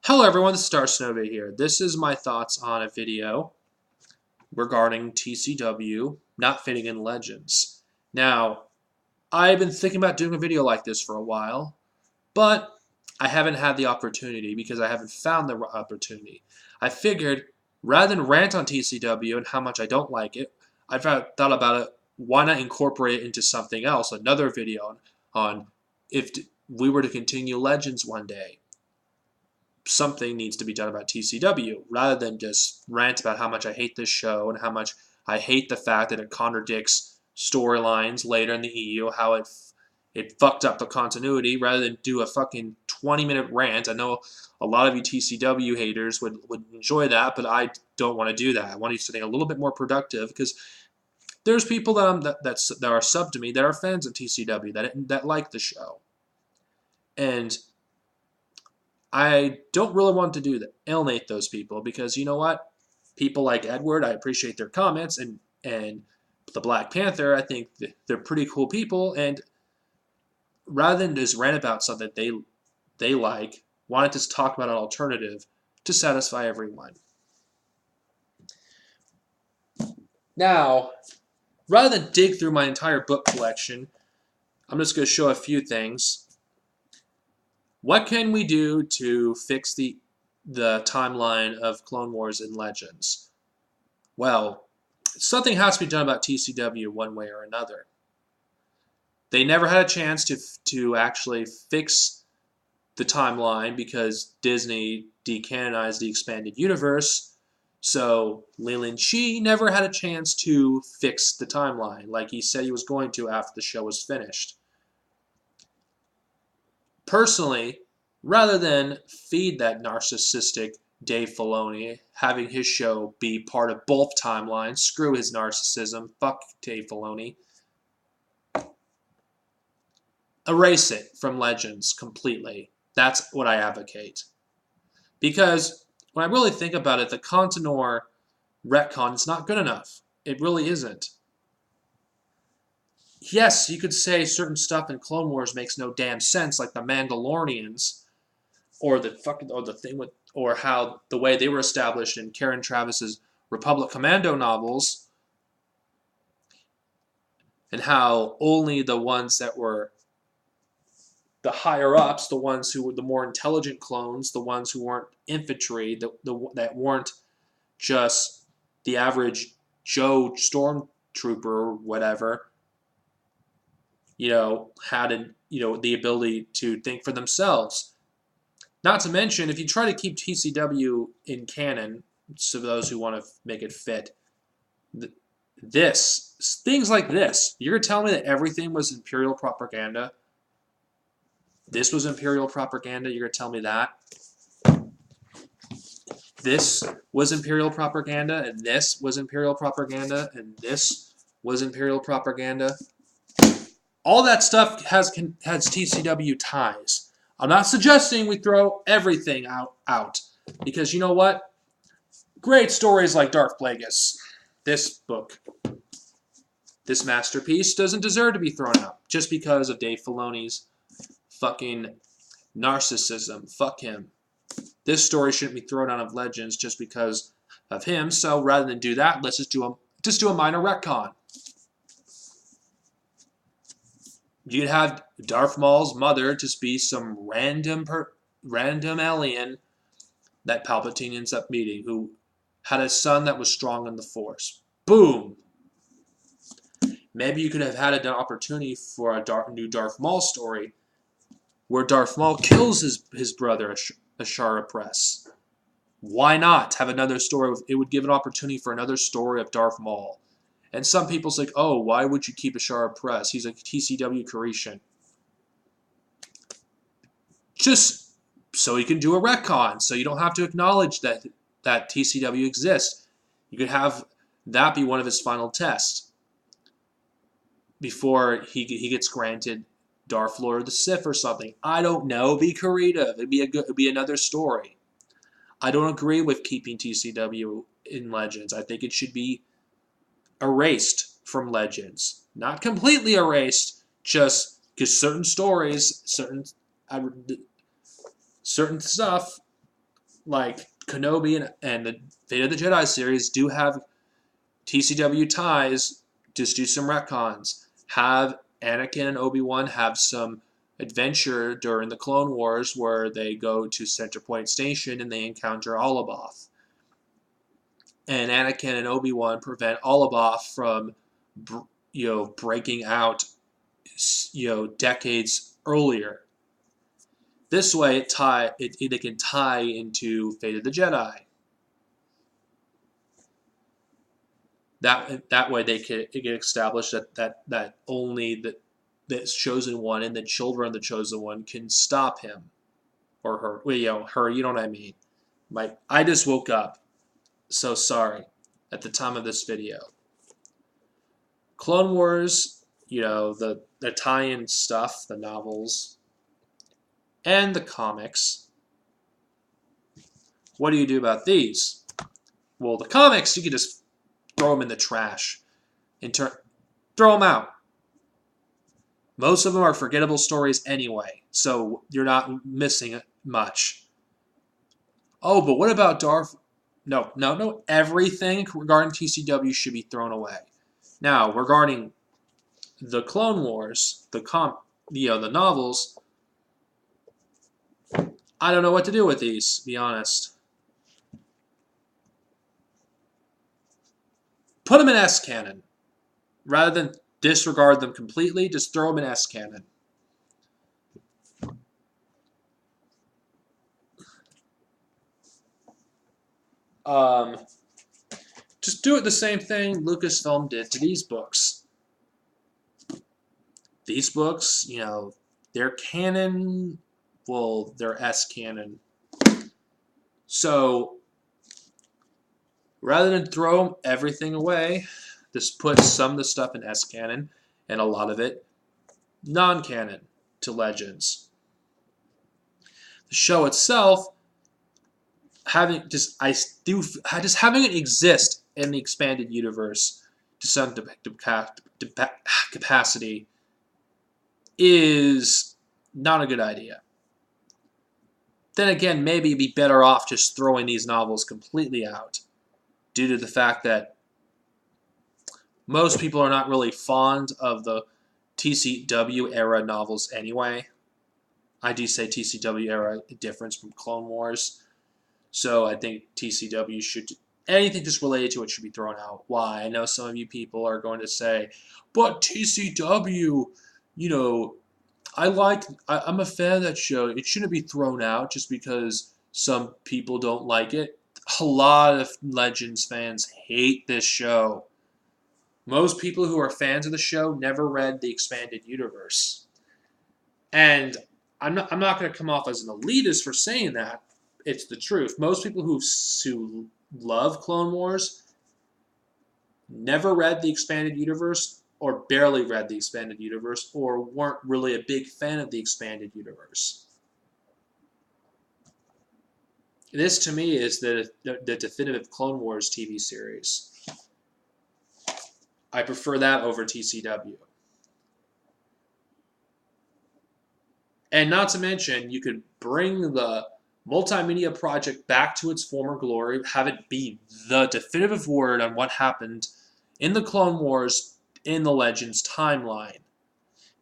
Hello everyone, this is Star Snowbay here. This is my thoughts on a video regarding TCW not fitting in Legends. Now, I've been thinking about doing a video like this for a while, but I haven't had the opportunity because I haven't found the opportunity. I figured, rather than rant on TCW and how much I don't like it, I've thought about it, why not incorporate it into something else, another video on if we were to continue Legends one day. Something needs to be done about TCW rather than just rant about how much I hate this show and how much I hate the fact that it contradicts storylines later in the EU, how it fucked up the continuity, rather than do a fucking 20-minute rant. I know a lot of you TCW haters would enjoy that, but I don't want to do that. I want to do something a little bit more productive because there's people that are sub to me that are fans of TCW that like the show. And I don't really want to do that, alienate those people, because you know what? People like Edward, I appreciate their comments, and the Black Panther, I think they're pretty cool people, and rather than just rant about something they like, wanted to talk about an alternative to satisfy everyone. Now, rather than dig through my entire book collection, I'm just going to show a few things. What can we do to fix the timeline of Clone Wars and Legends? Well, something has to be done about TCW one way or another. They never had a chance to actually fix the timeline because Disney decanonized the expanded universe, so Leland Shee never had a chance to fix the timeline like he said he was going to after the show was finished. Personally, rather than feed that narcissistic Dave Filoni, having his show be part of both timelines, screw his narcissism, fuck Dave Filoni, erase it from Legends completely. That's what I advocate. Because when I really think about it, the Contenor retcon is not good enough. It really isn't. Yes, you could say certain stuff in Clone Wars makes no damn sense, like the Mandalorians, or the thing with, or how the way they were established in Karen Travis's Republic Commando novels, and how only the ones that were the higher ups, the ones who were the more intelligent clones, the ones who weren't infantry, that weren't just the average Joe stormtrooper or whatever, had the ability to think for things. Not to mention, if you try to keep TCW in canon, so those who want to make it fit, things like this, you're going to tell me that everything was Imperial propaganda? This was Imperial propaganda? You're going to tell me that? This was Imperial propaganda, and this was Imperial propaganda, and this was Imperial propaganda? All that stuff has TCW ties. I'm not suggesting we throw everything out because you know what? Great stories like Darth Plagueis, this book, this masterpiece, doesn't deserve to be thrown out just because of Dave Filoni's fucking narcissism. Fuck him. This story shouldn't be thrown out of Legends just because of him. So rather than do that, let's just do a minor retcon. You could have Darth Maul's mother just be some random alien that Palpatine ends up meeting who had a son that was strong in the Force. Boom! Maybe you could have had an opportunity for a new Darth Maul story where Darth Maul kills his brother, Ashara Press. Why not have another story? It would give an opportunity for another story of Darth Maul. And some people say, oh, why would you keep Ashara Press? He's a TCW Carishan. Just so he can do a retcon, so you don't have to acknowledge that TCW exists. You could have that be one of his final tests before he gets granted Darth Lord of the Sith or something. I don't know. Be creative. It'd be another story. I don't agree with keeping TCW in Legends. I think it should be erased from Legends. Not completely erased, just because certain stories, certain stuff like Kenobi and the Fate of the Jedi series do have TCW ties. Just do some retcons. Have Anakin and Obi-Wan have some adventure during the Clone Wars where they go to Center Point Station and they encounter Olaboth. And Anakin and Obi-Wan prevent Olaboth from, breaking out, decades earlier. This way, it can tie into Fate of the Jedi. That way, it can establish that only the chosen one and the children of the chosen one can stop him or her. Well, her. You know what I mean? I just woke up, so sorry. At the time of this video, Clone Wars, the tie-in stuff, the novels, and the comics. What do you do about these? Well, the comics, you can just throw them in the trash. Throw them out. Most of them are forgettable stories anyway, so you're not missing much. Oh, but what about Darth? No. Everything regarding TCW should be thrown away. Now, regarding the Clone Wars, the novels, I don't know what to do with these, to be honest. Put them in S-canon. Rather than disregard them completely, just throw them in S-canon. Just do it the same thing Lucasfilm did to these books. These books, they're canon. Well, they're S-canon. So, rather than throw everything away, just put some of the stuff in S-canon and a lot of it non-canon to Legends. The show itself, having it exist in the expanded universe to some capacity is not a good idea. Then again, maybe it'd be better off just throwing these novels completely out, due to the fact that most people are not really fond of the TCW era novels anyway. I do say TCW era difference from Clone Wars. So I think TCW anything just related to it should be thrown out. Why? I know some of you people are going to say, but TCW, I'm a fan of that show. It shouldn't be thrown out just because some people don't like it. A lot of Legends fans hate this show. Most people who are fans of the show never read the expanded universe. And I'm not going to come off as an elitist for saying that. It's the truth. Most people who love Clone Wars never read the expanded universe or barely read the expanded universe or weren't really a big fan of the expanded universe. This, to me, is the definitive Clone Wars TV series. I prefer that over TCW. And not to mention, you could bring the multimedia project back to its former glory, have it be the definitive word on what happened in the Clone Wars in the Legends timeline.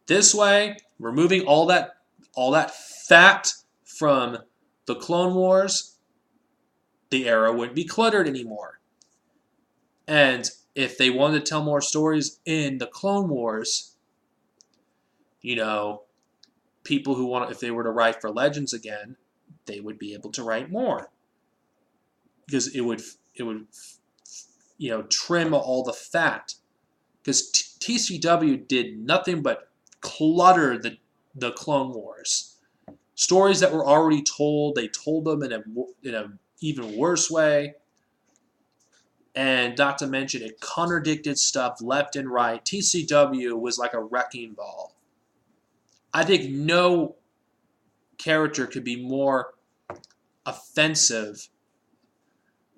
This way, removing all that fat from the Clone Wars, the era wouldn't be cluttered anymore. And if they wanted to tell more stories in the Clone Wars, people who if they were to write for Legends again, they would be able to write more. Because it would trim all the fat. Because TCW did nothing but clutter the Clone Wars. Stories that were already told, they told them in a even worse way. And not to mention, it contradicted stuff left and right. TCW was like a wrecking ball. I think no character could be more offensive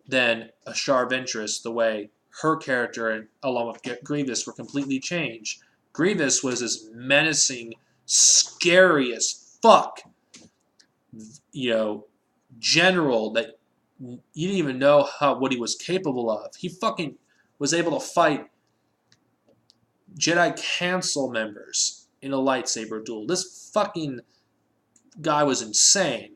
than a Ashara Ventress, the way her character, along with Grievous, were completely changed. Grievous was this menacing, scary as fuck, general that you didn't even know what he was capable of. He fucking was able to fight Jedi Council members in a lightsaber duel. This fucking guy was insane.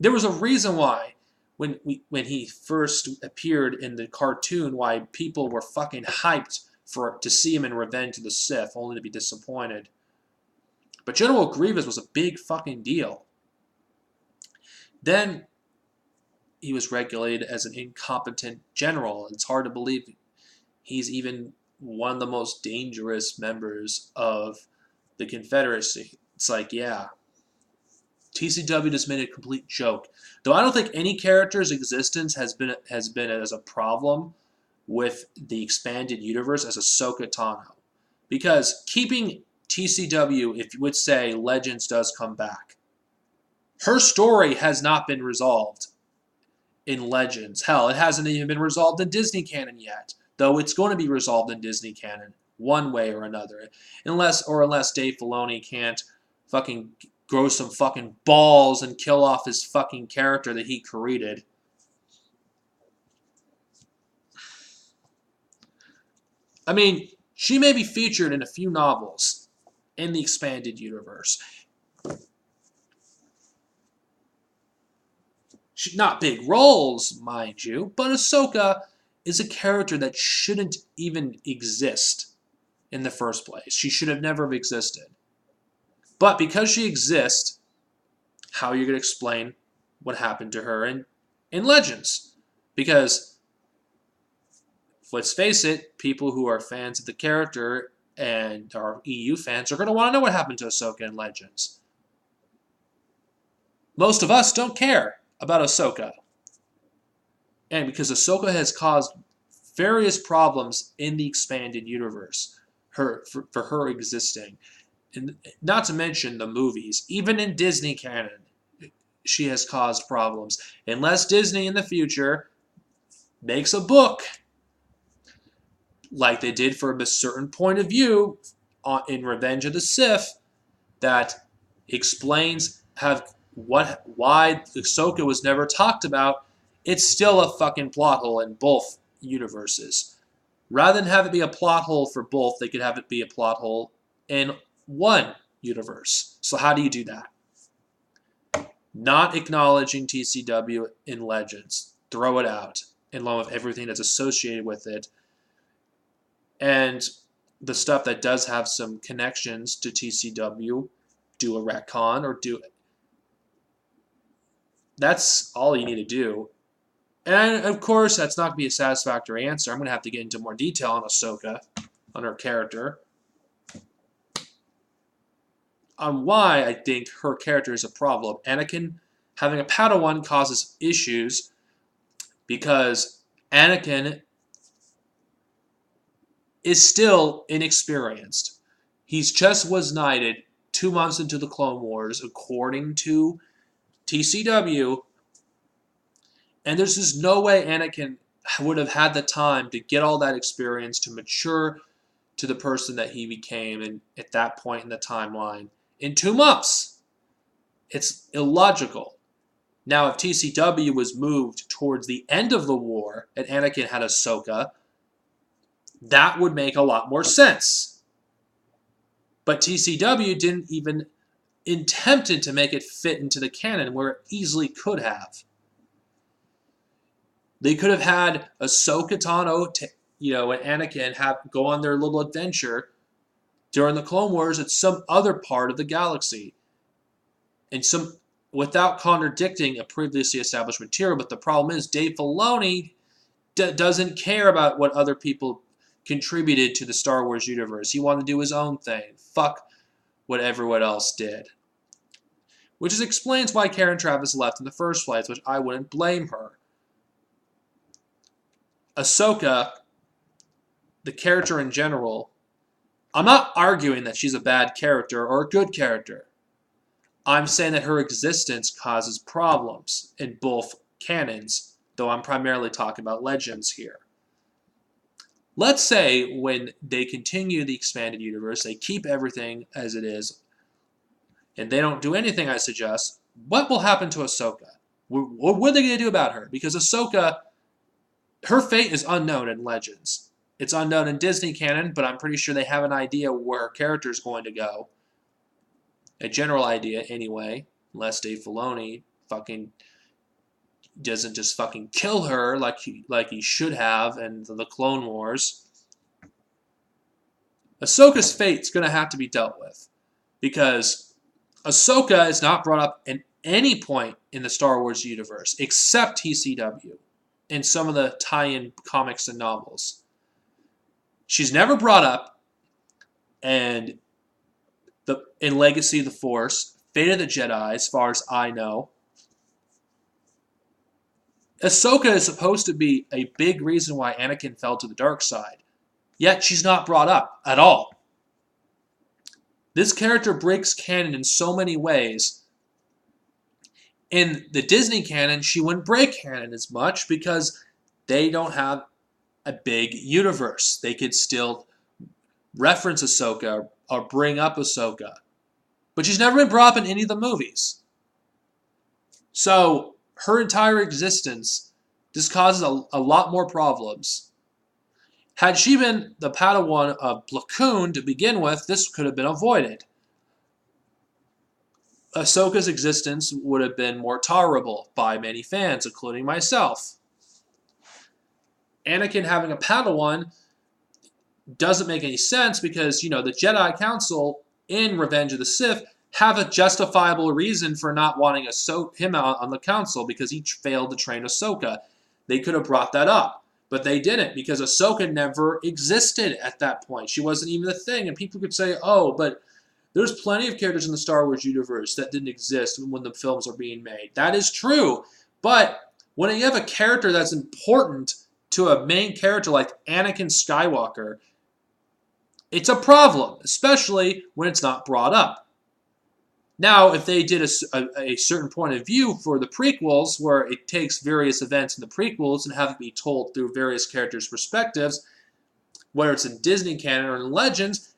There was a reason why when he first appeared in the cartoon, why people were fucking hyped to see him in Revenge of the Sith, only to be disappointed. But General Grievous was a big fucking deal. Then he was regulated as an incompetent general. It's hard to believe he's even one of the most dangerous members of the Confederacy. It's like, yeah, TCW just made a complete joke. Though I don't think any character's existence has been as a problem with the expanded universe as Ahsoka Tano. Because keeping TCW, if you would say Legends does come back, her story has not been resolved in Legends. Hell, it hasn't even been resolved in Disney canon yet. Though it's going to be resolved in Disney canon one way or another. Unless Dave Filoni can't fucking grow some fucking balls and kill off his fucking character that he created. I mean, she may be featured in a few novels in the expanded universe. Not big roles, mind you, but Ahsoka is a character that shouldn't even exist in the first place. She should have never existed. But because she exists, how are you going to explain what happened to her in Legends? Because, let's face it, people who are fans of the character and are EU fans are going to want to know what happened to Ahsoka in Legends. Most of us don't care about Ahsoka. And because Ahsoka has caused various problems in the expanded universe for her existing. And not to mention the movies. Even in Disney canon, she has caused problems. Unless Disney in the future makes a book, like they did for a certain point of view in Revenge of the Sith, that explains why Ahsoka was never talked about, it's still a fucking plot hole in both universes. Rather than have it be a plot hole for both, they could have it be a plot hole in one universe. So how do you do that? Not acknowledging TCW in Legends. Throw it out, along with everything that's associated with it. And the stuff that does have some connections to TCW, do a retcon or do it. That's all you need to do. And of course, that's not going to be a satisfactory answer. I'm going to have to get into more detail on Ahsoka, on her character, on why I think her character is a problem. Anakin having a Padawan causes issues because Anakin is still inexperienced. He's just was knighted 2 months into the Clone Wars, according to TCW, and there's just no way Anakin would have had the time to get all that experience to mature to the person that he became at that point in the timeline in 2 months. It's illogical. Now, if TCW was moved towards the end of the war and Anakin had Ahsoka, that would make a lot more sense. But TCW didn't even attempted to make it fit into the canon where it easily could have. They could have had Ahsoka Tano, and Anakin go on their little adventure during the Clone Wars at some other part of the galaxy, and without contradicting a previously established material. But the problem is, Dave Filoni doesn't care about what other people contributed to the Star Wars universe. He wanted to do his own thing. Fuck what everyone else did. Which explains why Karen Traviss left in the first place, which I wouldn't blame her. Ahsoka, the character in general, I'm not arguing that she's a bad character or a good character. I'm saying that her existence causes problems in both canons, though I'm primarily talking about Legends here. Let's say when they continue the expanded universe, they keep everything as it is, and they don't do anything I suggest, what will happen to Ahsoka? What are they going to do about her? Because Ahsoka, her fate is unknown in Legends. It's unknown in Disney canon, but I'm pretty sure they have an idea where her character is going to go. A general idea, anyway. Unless Dave Filoni fucking doesn't just fucking kill her like he should have in the Clone Wars. Ahsoka's fate's going to have to be dealt with. Because Ahsoka is not brought up in any point in the Star Wars universe, except TCW, in some of the tie-in comics and novels. She's never brought up, and in Legacy of the Force, Fate of the Jedi, as far as I know, Ahsoka is supposed to be a big reason why Anakin fell to the dark side. Yet she's not brought up at all. This character breaks canon in so many ways. In the Disney canon, she wouldn't break canon as much because they don't have a big universe. They could still reference Ahsoka or bring up Ahsoka. But she's never been brought up in any of the movies. So her entire existence just causes a lot more problems. Had she been the Padawan of Plo Koon to begin with, this could have been avoided. Ahsoka's existence would have been more tolerable by many fans, including myself. Anakin having a Padawan doesn't make any sense because, the Jedi Council in Revenge of the Sith have a justifiable reason for not wanting him out on the council because he failed to train Ahsoka. They could have brought that up, but they didn't because Ahsoka never existed at that point. She wasn't even a thing, and people could say, oh, but there's plenty of characters in the Star Wars universe that didn't exist when the films are being made. That is true, but when you have a character that's important to a main character like Anakin Skywalker, it's a problem, especially when it's not brought up. Now, if they did a certain point of view for the prequels, where it takes various events in the prequels and have it be told through various characters' perspectives, whether it's in Disney canon or in Legends,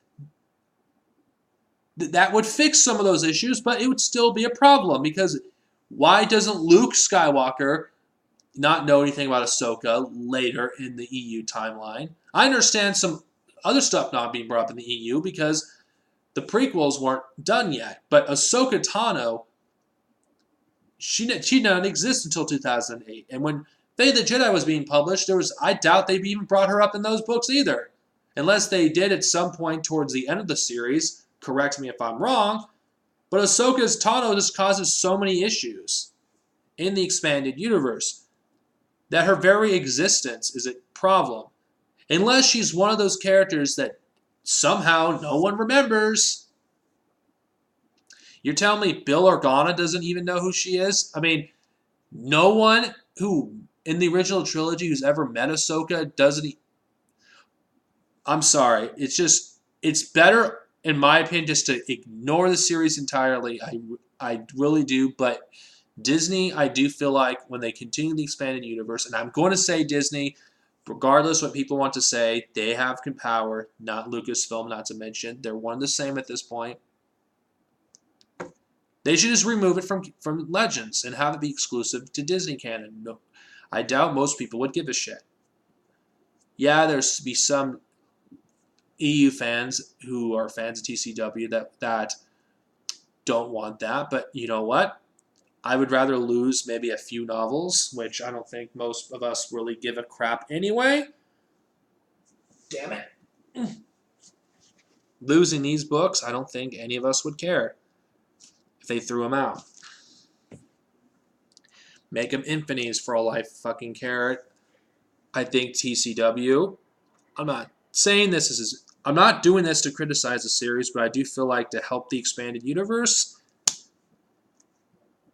that would fix some of those issues, but it would still be a problem, because why doesn't Luke Skywalker not know anything about Ahsoka later in the EU timeline? I understand some other stuff not being brought up in the EU because the prequels weren't done yet, but Ahsoka Tano, she didn't exist until 2008. And when Fate of the Jedi was being published, I doubt they even brought her up in those books either. Unless they did at some point towards the end of the series. Correct me if I'm wrong. But Ahsoka's Tano just causes so many issues in the expanded universe that her very existence is a problem. Unless she's one of those characters that somehow no one remembers. You're telling me Bill Organa doesn't even know who she is? I mean, no one who, in the original trilogy, who's ever met Ahsoka doesn't... I'm sorry. It's better, in my opinion, just to ignore the series entirely. I really do, but Disney, I do feel like when they continue the expanded universe, and I'm going to say Disney, regardless what people want to say, they have power, not Lucasfilm, not to mention. They're one and the same at this point. They should just remove it from Legends and have it be exclusive to Disney canon. No, I doubt most people would give a shit. Yeah, there's be some EU fans who are fans of TCW that don't want that, but you know what? I would rather lose maybe a few novels, which I don't think most of us really give a crap anyway. Damn it. Losing these books, I don't think any of us would care if they threw them out. Make them infinies for all I fucking care. I think TCW, I'm not saying this is... I'm not doing this to criticize the series, but I do feel like to help the expanded universe,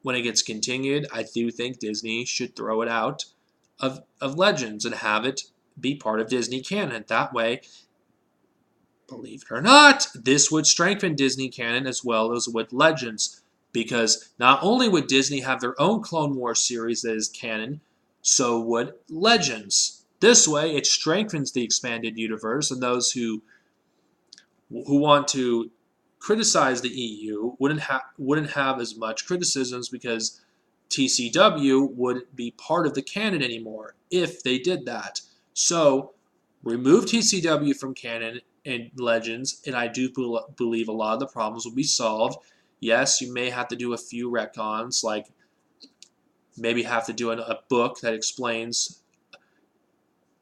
when it gets continued, I do think Disney should throw it out of Legends and have it be part of Disney canon. That way, believe it or not, this would strengthen Disney canon as well as with Legends. Because not only would Disney have their own Clone Wars series that is canon, so would Legends. This way, it strengthens the expanded universe, and those who want to criticize the EU wouldn't have as much criticisms because TCW wouldn't be part of the canon anymore if they did that. So remove TCW from canon and Legends, and I do believe a lot of the problems will be solved. Yes, you may have to do a few retcons, like maybe have to do a book that explains,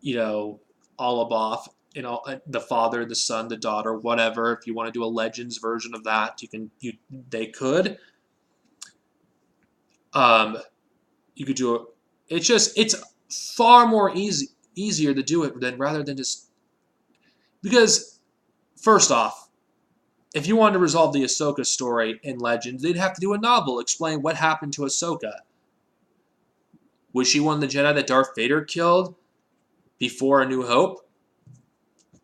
Alaboth, the father, the son, the daughter, whatever. If you want to do a Legends version of that, they could. Um, you could do it's far more easier to do it than rather than just because first off, if you wanted to resolve the Ahsoka story in Legends, they'd have to do a novel explain what happened to Ahsoka. Was she one of the Jedi that Darth Vader killed before A New Hope?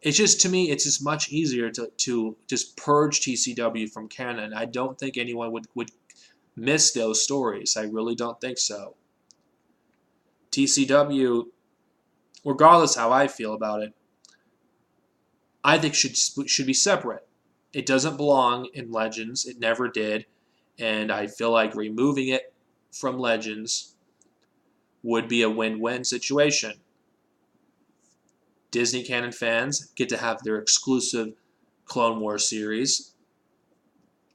It's just, to me, it's just much easier to just purge TCW from canon. I don't think anyone would miss those stories. I really don't think so. TCW, regardless how I feel about it, I think should be separate. It doesn't belong in Legends. It never did. And I feel like removing it from Legends would be a win-win situation. Disney canon fans get to have their exclusive Clone Wars series.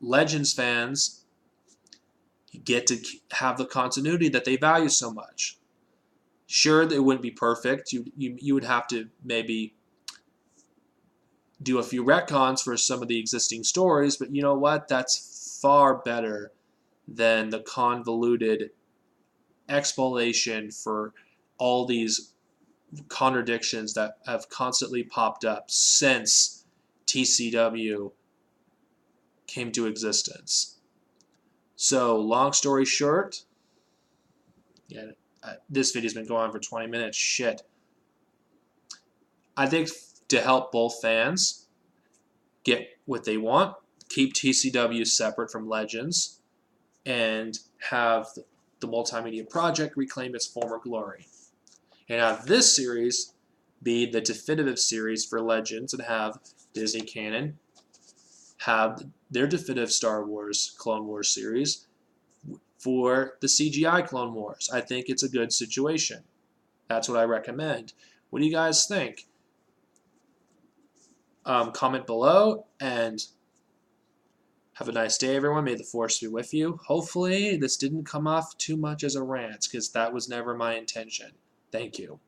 Legends fans get to have the continuity that they value so much. Sure, it wouldn't be perfect. You would have to maybe do a few retcons for some of the existing stories, but you know what? That's far better than the convoluted explanation for all these contradictions that have constantly popped up since TCW came to existence. So, long story short, yeah, this video's been going on for 20 minutes. Shit. I think to help both fans get what they want, keep TCW separate from Legends, and have the multimedia project reclaim its former glory. And have this series be the definitive series for Legends, and have Disney Canon have their definitive Star Wars Clone Wars series for the CGI Clone Wars. I think it's a good situation. That's what I recommend. What do you guys think? Comment below, and have a nice day, everyone. May the Force be with you. Hopefully, this didn't come off too much as a rant, because that was never my intention. Thank you.